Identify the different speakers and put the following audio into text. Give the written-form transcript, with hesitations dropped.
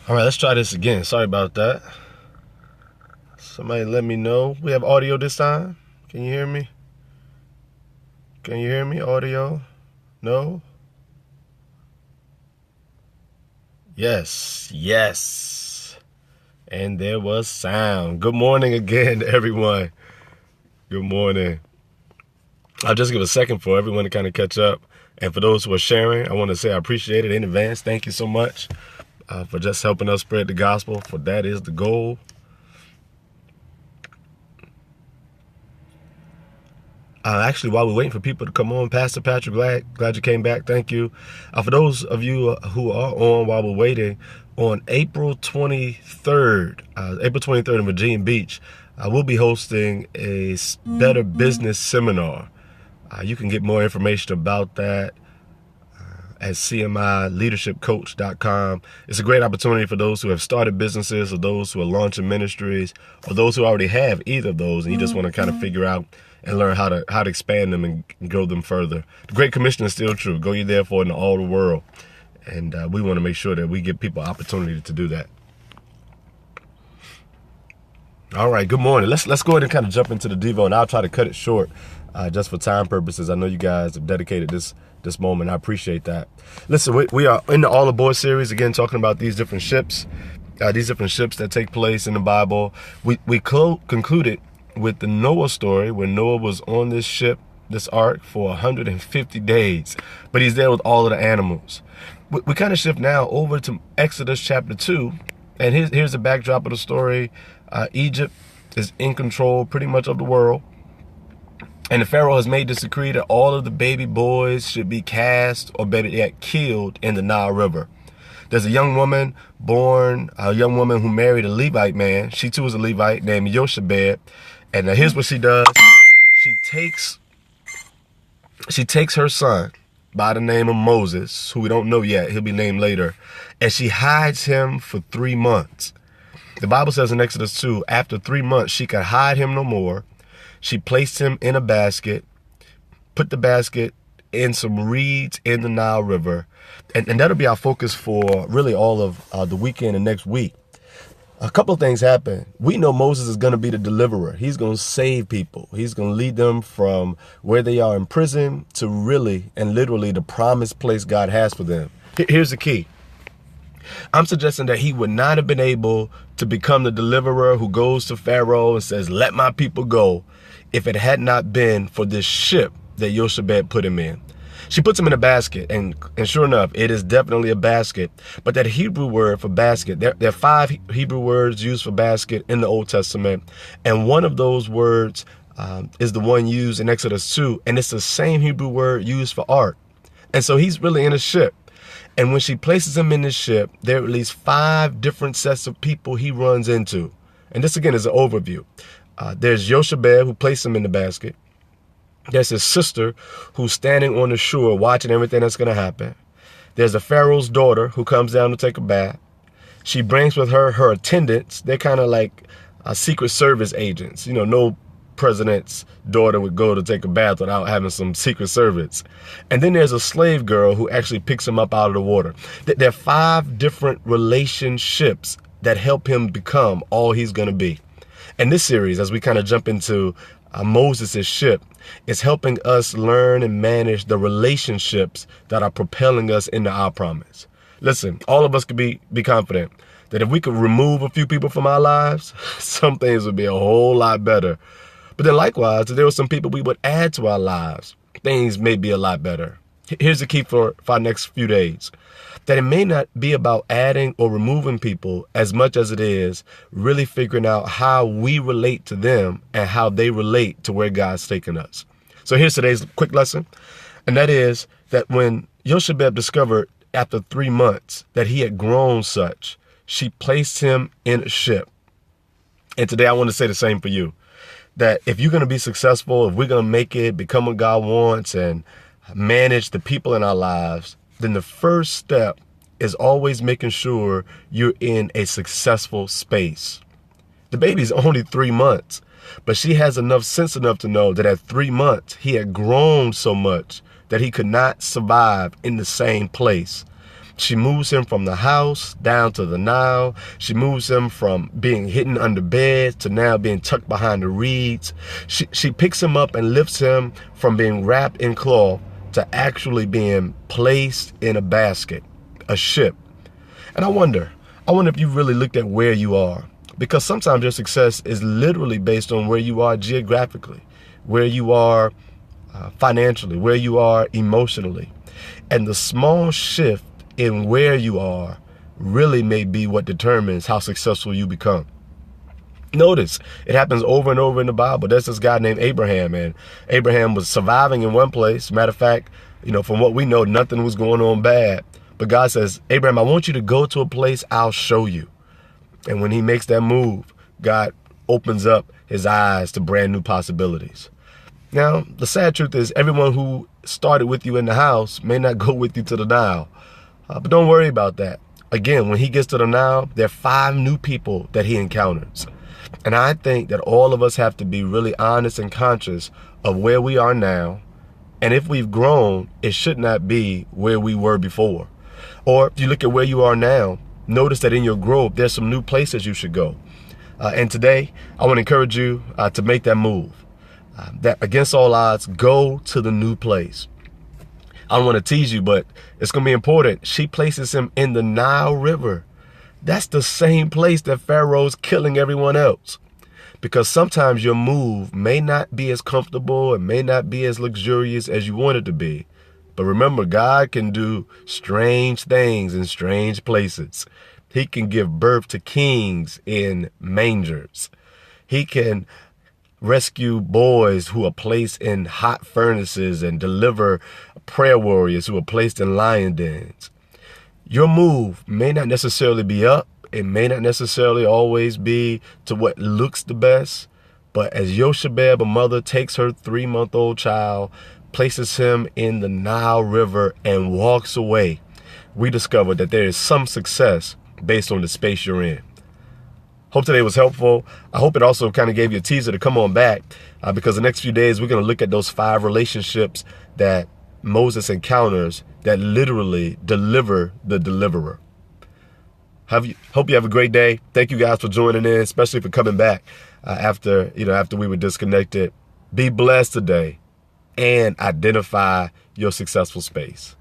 Speaker 1: All right, let's try this again. Sorry about that. Somebody let me know. We have audio this time. Can you hear me? Can you hear me? Audio? No? Yes. Yes. And there was sound. Good morning again, everyone. Good morning. I'll just give a second for everyone to kind of catch up. And for those who are sharing, I want to say I appreciate it in advance. Thank you so much for just helping us spread the gospel, for that is the goal. Actually, while we're waiting for people to come on, Pastor Patrick, glad you came back. Thank you. For those of you who are on while we're waiting, on April 23rd in Virginia Beach, we'll be hosting a Better Business Seminar. You can get more information about that at cmileadershipcoach.com. It's a great opportunity for those who have started businesses, or those who are launching ministries, or those who already have either of those, and you just want to kind of figure out and learn how to expand them and grow them further. The Great Commission is still true. Go ye therefore into all the world. And we want to make sure that we give people opportunity to do that. All right, good morning. Let's go ahead and kind of jump into the Devo, and I'll try to cut it short just for time purposes. I know you guys have dedicated this moment. I appreciate that. Listen, we are in the All Aboard series, again, talking about these different ships that take place in the Bible. We concluded with the Noah story, where Noah was on this ship, this ark, for 150 days, but he's there with all of the animals. We kind of shift now over to Exodus chapter 2, and here's the backdrop of the story. Egypt is in control pretty much of the world, and the Pharaoh has made this decree that all of the baby boys should be cast, or better yet, killed in the Nile River. There's a young woman who married a Levite man. She too is a Levite named Jochebed. And here's what she does. She takes her son by the name of Moses, who we don't know yet, he'll be named later, and she hides him for 3 months. The Bible says in Exodus 2, after 3 months, she could hide him no more. She placed him in a basket, put the basket in some reeds in the Nile River, and that'll be our focus for really all of the weekend and next week. A couple of things happen. We know Moses is going to be the deliverer. He's going to save people. He's going to lead them from where they are in prison to really and literally the promised place God has for them. Here's the key. I'm suggesting that he would not have been able to become the deliverer who goes to Pharaoh and says, let my people go, if it had not been for this ship that Jochebed put him in. She puts him in a basket, and sure enough, it is definitely a basket. But that Hebrew word for basket, there are 5 Hebrew words used for basket in the Old Testament, and one of those words is the one used in Exodus 2, and it's the same Hebrew word used for ark. And so he's really in a ship. And when she places him in this ship, there are at least 5 different sets of people he runs into. And this, again, is an overview. There's Jochebed, who placed him in the basket. There's his sister, who's standing on the shore watching everything that's going to happen. There's the Pharaoh's daughter, who comes down to take a bath. She brings with her attendants. They're kind of like Secret Service agents. You know, no president's daughter would go to take a bath without having some Secret Service. And then there's a slave girl who actually picks him up out of the water. There are 5 different relationships that help him become all he's going to be. And this series, as we kind of jump into Moses' ship, is helping us learn and manage the relationships that are propelling us into our promise. Listen, all of us could be confident that if we could remove a few people from our lives, some things would be a whole lot better. But then likewise, if there were some people we would add to our lives, things may be a lot better. Here's the key for our next few days. That it may not be about adding or removing people as much as it is really figuring out how we relate to them and how they relate to where God's taken us. So here's today's quick lesson. And that is that when Jochebed discovered after 3 months that he had grown such, she placed him in a ship. And today I want to say the same for you. That if you're going to be successful, if we're going to make it, become what God wants, and manage the people in our lives, then the first step is always making sure you're in a successful space. The baby's only 3 months, but she has sense enough to know that at 3 months, he had grown so much that he could not survive in the same place. She moves him from the house down to the Nile. She moves him from being hidden under beds to now being tucked behind the reeds. She picks him up and lifts him from being wrapped in cloth to actually being placed in a basket, a ship. And I wonder if you really looked at where you are, because sometimes your success is literally based on where you are geographically, where you are financially, where you are emotionally. And the small shift in where you are really may be what determines how successful you become. Notice, it happens over and over in the Bible. There's this guy named Abraham, and Abraham was surviving in one place. Matter of fact, from what we know, nothing was going on bad. But God says, Abraham, I want you to go to a place I'll show you. And when he makes that move, God opens up his eyes to brand new possibilities. Now, the sad truth is everyone who started with you in the house may not go with you to the Nile. But don't worry about that. Again, when he gets to the Nile, there are 5 new people that he encounters. And I think that all of us have to be really honest and conscious of where we are now. And if we've grown, it should not be where we were before. Or if you look at where you are now, notice that in your growth, there's some new places you should go. And today, I want to encourage you to make that move. That against all odds, go to the new place. I don't want to tease you, but it's going to be important. She places him in the Nile River. That's the same place that Pharaoh's killing everyone else. Because sometimes your move may not be as comfortable and may not be as luxurious as you want it to be. But remember, God can do strange things in strange places. He can give birth to kings in mangers. He can rescue boys who are placed in hot furnaces and deliver prayer warriors who are placed in lion dens. Your move may not necessarily be up. It may not necessarily always be to what looks the best. But as Jochebed, a mother, takes her 3-month-old child, places him in the Nile River and walks away, we discover that there is some success based on the space you're in. Hope today was helpful. I hope it also kind of gave you a teaser to come on back because the next few days we're going to look at those 5 relationships that Moses encounters that literally deliver the deliverer. Hope you have a great day. Thank you guys for joining in, especially for coming back after we were disconnected. Be blessed today and identify your successful space.